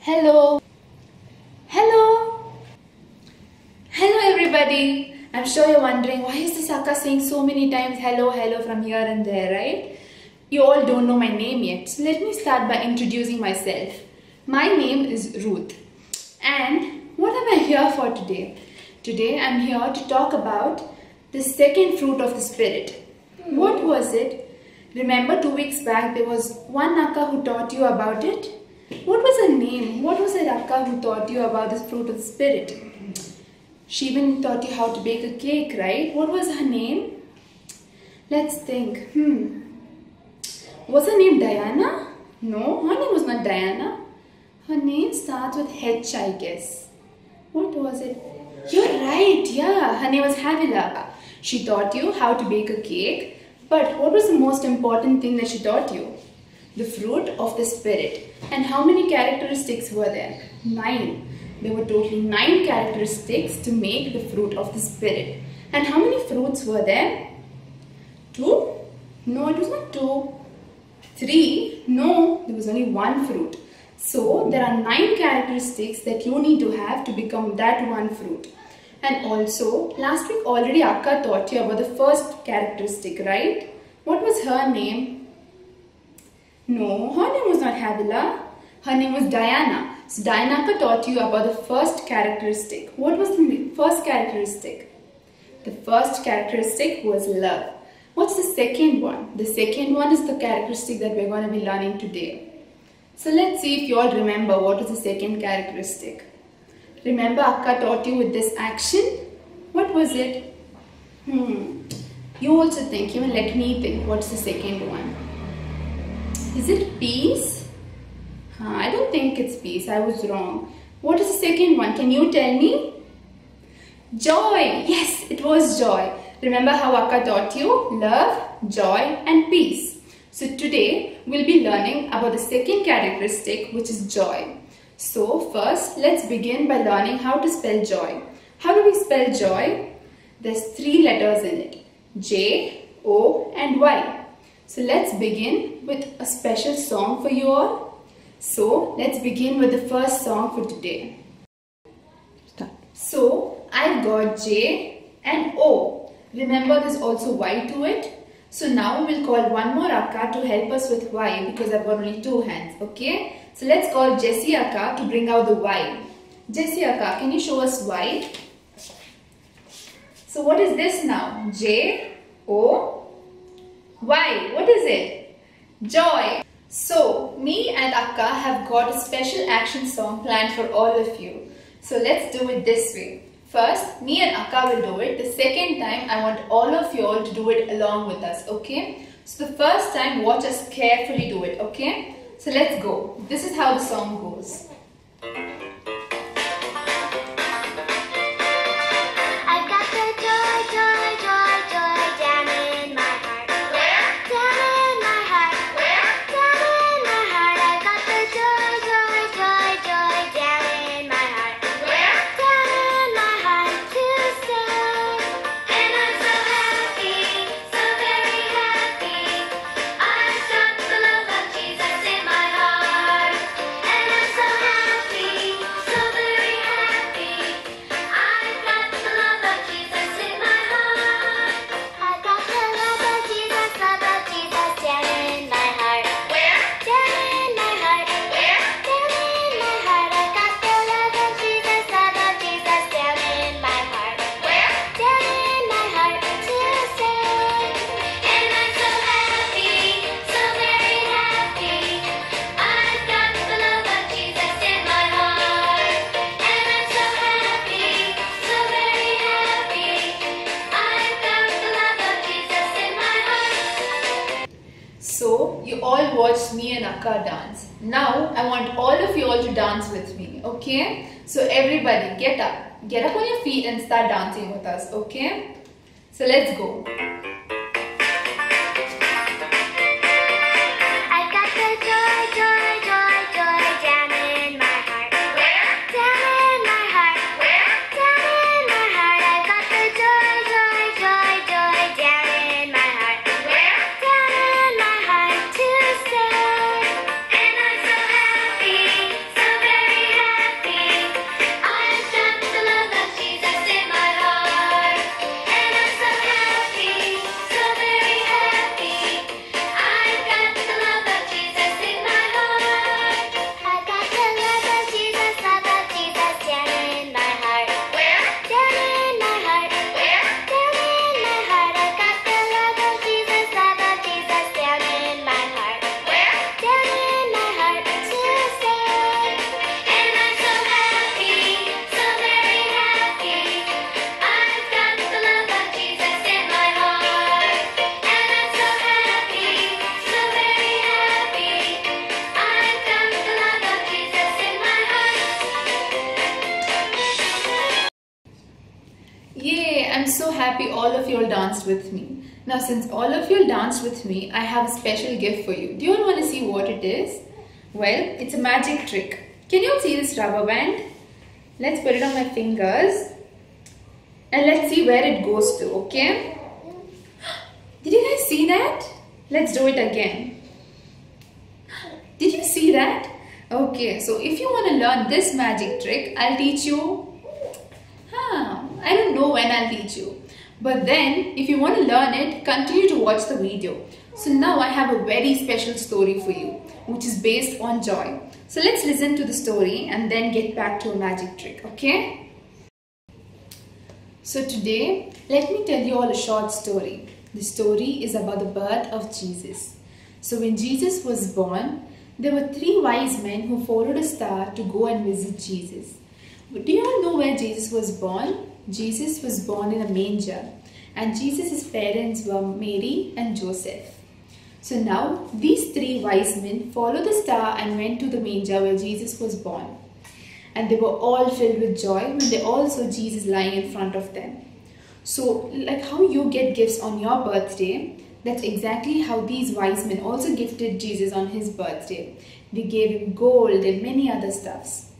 Hello. Hello. Hello everybody. I'm sure you're wondering why is this Akka saying so many times hello, hello from here and there, right? You all don't know my name yet. So let me start by introducing myself. My name is Ruth. And what am I here for today? Today I'm here to talk about the second fruit of the Spirit. What was it? Remember 2 weeks back there was one Akka who taught you about it? What was her name? What was that Akka who taught you about this fruit of the Spirit? She even taught you how to bake a cake, right? What was her name? Let's think. Was her name Diana? No, her name was not Diana. Her name starts with H, I guess. What was it? You're right, yeah. Her name was Havila. She taught you how to bake a cake. But what was the most important thing that she taught you? The fruit of the Spirit. And how many characteristics were there? 9. There were totally 9 characteristics to make the fruit of the Spirit. And how many fruits were there? 2? No, it was not 2. 3? No, there was only 1 fruit. So there are 9 characteristics that you need to have to become that 1 fruit. And also, last week already Akka taught you about the first characteristic, right? What was her name? No, her name was not Havila. Her name was Diana. So Diana Akka taught you about the first characteristic. What was the first characteristic? The first characteristic was love. What's the second one? The second one is the characteristic that we're going to be learning today. So let's see if you all remember what was the second characteristic. Remember Akka taught you with this action? What was it? You also think, even let me think, what's the second one? Is it peace? I don't think it's peace, I was wrong. What is the second one? Can you tell me? Joy! Yes, it was joy. Remember how Akka taught you? Love, joy and peace. So today we'll be learning about the second characteristic, which is joy. So first, let's begin by learning how to spell joy. How do we spell joy? There's 3 letters in it. J, O and Y. So let's begin with a special song for you all. So let's begin with the first song for today. Start. So I've got J and O. Remember there's also Y to it. So now we'll call one more Akka to help us with Y because I've got only 2 hands, okay? So let's call Jessie Akka to bring out the Y. Jessie Akka, can you show us Y? So what is this now? J, O, Y. What is it? Joy. So me and Akka have got a special action song planned for all of you. So let's do it this way. First, me and Akka will do it. The second time, I want all of you all to do it along with us, okay? So the first time, watch us carefully do it, okay? So let's go. This is how the song goes. So you all watched me and Akka dance. Now I want all of you all to dance with me, okay? So everybody get up. Get up on your feet and start dancing with us, okay? So let's go. Very happy all of you all danced with me. Now since all of you all danced with me, I have a special gift for you. Do you all want to see what it is? Well, it's a magic trick. Can you all see this rubber band? Let's put it on my fingers and let's see where it goes to, okay? Did you guys see that? Let's do it again. Did you see that? Okay, so if you want to learn this magic trick, I'll teach you. I don't know when I'll teach you. But then, if you want to learn it, continue to watch the video. So now I have a very special story for you, which is based on joy. So let's listen to the story and then get back to a magic trick, okay? So today, let me tell you all a short story. The story is about the birth of Jesus. So when Jesus was born, there were 3 wise men who followed a star to go and visit Jesus. But do you all know where Jesus was born? Jesus was born in a manger, and Jesus' parents were Mary and Joseph. So now these 3 wise men followed the star and went to the manger where Jesus was born. And they were all filled with joy when they all saw Jesus lying in front of them. So like how you get gifts on your birthday, that's exactly how these wise men also gifted Jesus on his birthday. They gave him gold and many other stuffs.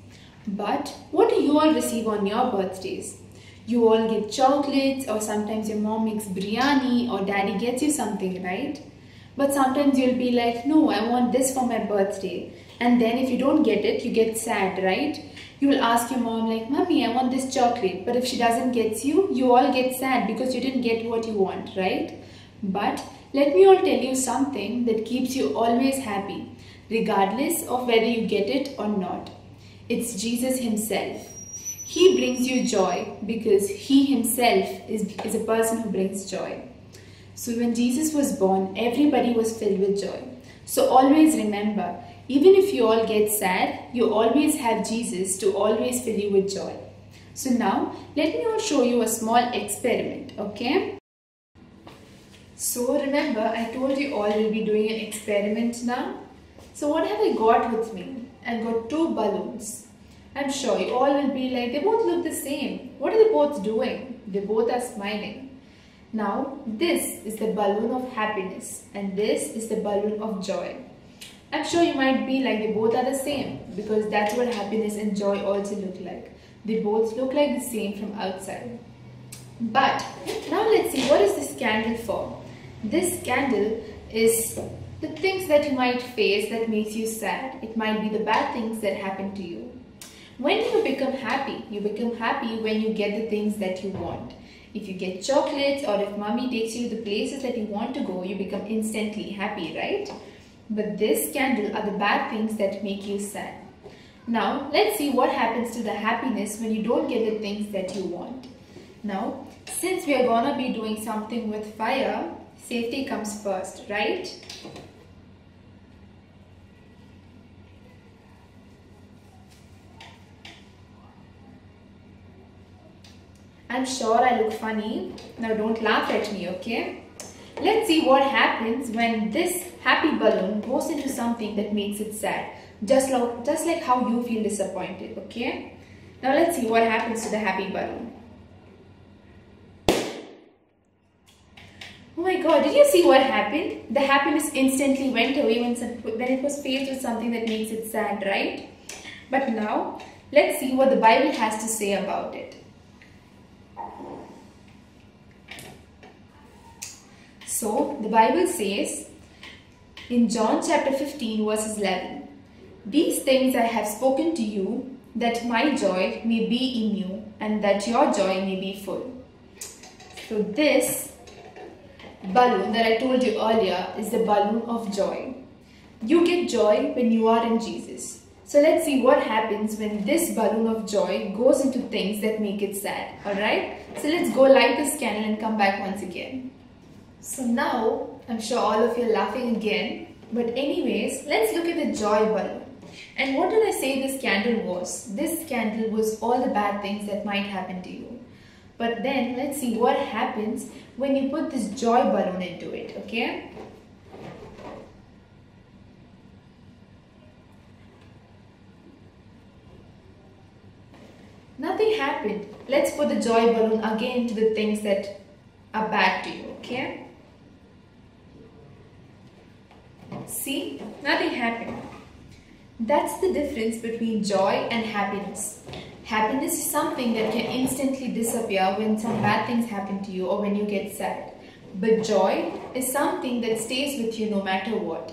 But what do you all receive on your birthdays? You all get chocolates, or sometimes your mom makes biryani, or daddy gets you something, right? But sometimes you'll be like, no, I want this for my birthday. And then if you don't get it, you get sad, right? You will ask your mom like, Mommy, I want this chocolate. But if she doesn't get you, you all get sad because you didn't get what you want, right? But let me all tell you something that keeps you always happy, regardless of whether you get it or not. It's Jesus himself. He brings you joy because he himself is a person who brings joy. So when Jesus was born, everybody was filled with joy. So always remember, even if you all get sad, you always have Jesus to always fill you with joy. So now, let me all show you a small experiment, okay? So remember, I told you all we'll be doing an experiment now. So what have I got with me? I've got 2 balloons. I'm sure you all will be like, they both look the same. What are they both doing? They both are smiling. Now, this is the balloon of happiness and this is the balloon of joy. I'm sure you might be like, they both are the same, because that's what happiness and joy also look like. They both look like the same from outside. But now let's see, what is this candle for? This candle is the things that you might face that makes you sad. It might be the bad things that happen to you. When do you become happy? You become happy when you get the things that you want. If you get chocolates or if mommy takes you to the places that you want to go, you become instantly happy, right? But this candle are the bad things that make you sad. Now, let's see what happens to the happiness when you don't get the things that you want. Now, since we are gonna be doing something with fire, safety comes first, right? I'm sure I look funny. Now don't laugh at me, okay? Let's see what happens when this happy balloon goes into something that makes it sad. Just like how you feel disappointed, okay? Now let's see what happens to the happy balloon. Oh my god, did you see what happened? The happiness instantly went away when it was faced with something that makes it sad, right? But now, let's see what the Bible has to say about it. So, the Bible says in John chapter 15 verses 11, "These things I have spoken to you, that my joy may be in you and that your joy may be full." So this balloon that I told you earlier is the balloon of joy. You get joy when you are in Jesus. So let's see what happens when this balloon of joy goes into things that make it sad. Alright? So let's go light this candle and come back once again. So now, I'm sure all of you are laughing again. But anyways, let's look at the joy balloon. And what did I say this candle was? This candle was all the bad things that might happen to you. But then, let's see what happens when you put this joy balloon into it, okay? Nothing happened. Let's put the joy balloon again into the things that are bad to you, okay? See, nothing happened. That's the difference between joy and happiness. Happiness is something that can instantly disappear when some bad things happen to you or when you get sad. But joy is something that stays with you no matter what.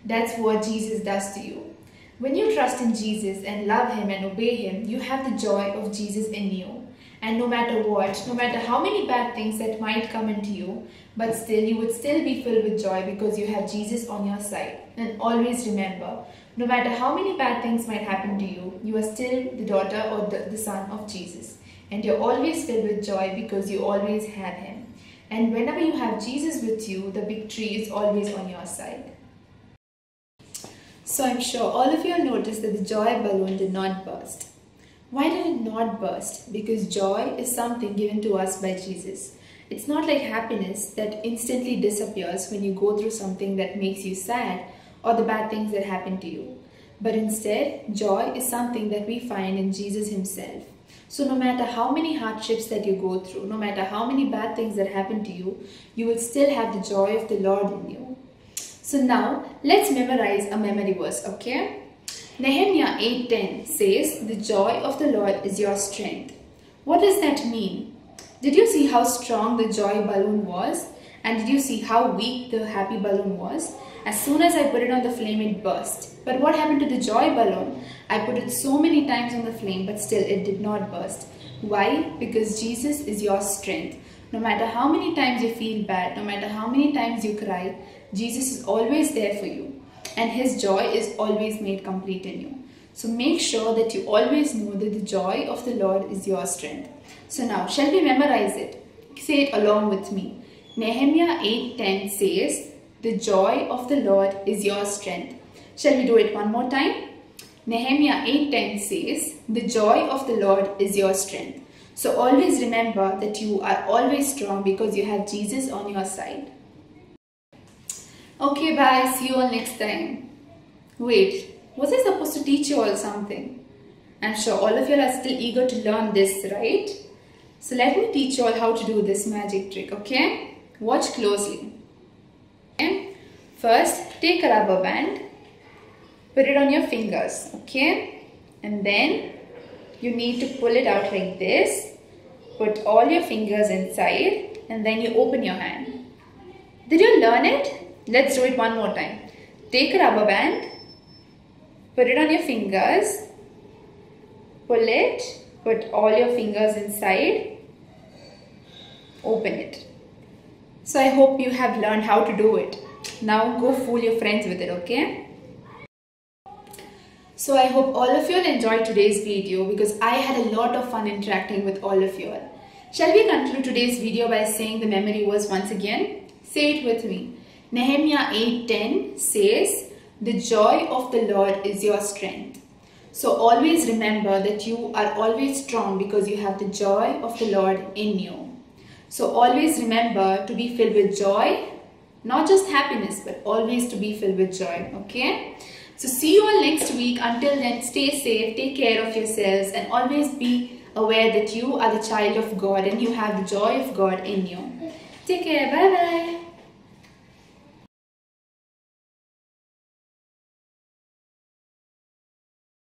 That's what Jesus does to you. When you trust in Jesus and love Him and obey Him, you have the joy of Jesus in you. And no matter what, no matter how many bad things that might come into you, but still you would still be filled with joy because you have Jesus on your side. And always remember, no matter how many bad things might happen to you, you are still the daughter or the son of Jesus. And you're always filled with joy because you always have Him. And whenever you have Jesus with you, the victory is always on your side. So I'm sure all of you have noticed that the joy balloon did not burst. Why did it not burst? Because joy is something given to us by Jesus. It's not like happiness that instantly disappears when you go through something that makes you sad or the bad things that happen to you. But instead, joy is something that we find in Jesus Himself. So no matter how many hardships that you go through, no matter how many bad things that happen to you, you will still have the joy of the Lord in you. So now, let's memorize a memory verse, okay? Nehemiah 8:10 says, "The joy of the Lord is your strength." What does that mean? Did you see how strong the joy balloon was? And did you see how weak the happy balloon was? As soon as I put it on the flame, it burst. But what happened to the joy balloon? I put it so many times on the flame, but still it did not burst. Why? Because Jesus is your strength. No matter how many times you feel bad, no matter how many times you cry, Jesus is always there for you. And His joy is always made complete in you. So make sure that you always know that the joy of the Lord is your strength. So now, shall we memorize it? Say it along with me. Nehemiah 8:10 says, "The joy of the Lord is your strength." Shall we do it one more time? Nehemiah 8:10 says, "The joy of the Lord is your strength." So always remember that you are always strong because you have Jesus on your side. Okay, bye. See you all next time. Wait, was I supposed to teach you all something? I'm sure all of you are still eager to learn this, right? So let me teach you all how to do this magic trick, okay? Watch closely. Okay? First, take a rubber band, put it on your fingers, okay? And then you need to pull it out like this, put all your fingers inside, and then you open your hand. Did you learn it? Let's do it one more time. Take a rubber band, put it on your fingers, pull it, put all your fingers inside, open it. So I hope you have learned how to do it. Now go fool your friends with it, okay? So I hope all of you all enjoyed today's video because I had a lot of fun interacting with all of you all. Shall we conclude today's video by saying the memory verse once again? Say it with me. Nehemiah 8:10 says, "The joy of the Lord is your strength." So always remember that you are always strong because you have the joy of the Lord in you. So always remember to be filled with joy, not just happiness, but always to be filled with joy, okay? So see you all next week. Until then, stay safe, take care of yourselves, and always be aware that you are the child of God and you have the joy of God in you. Take care. Bye-bye.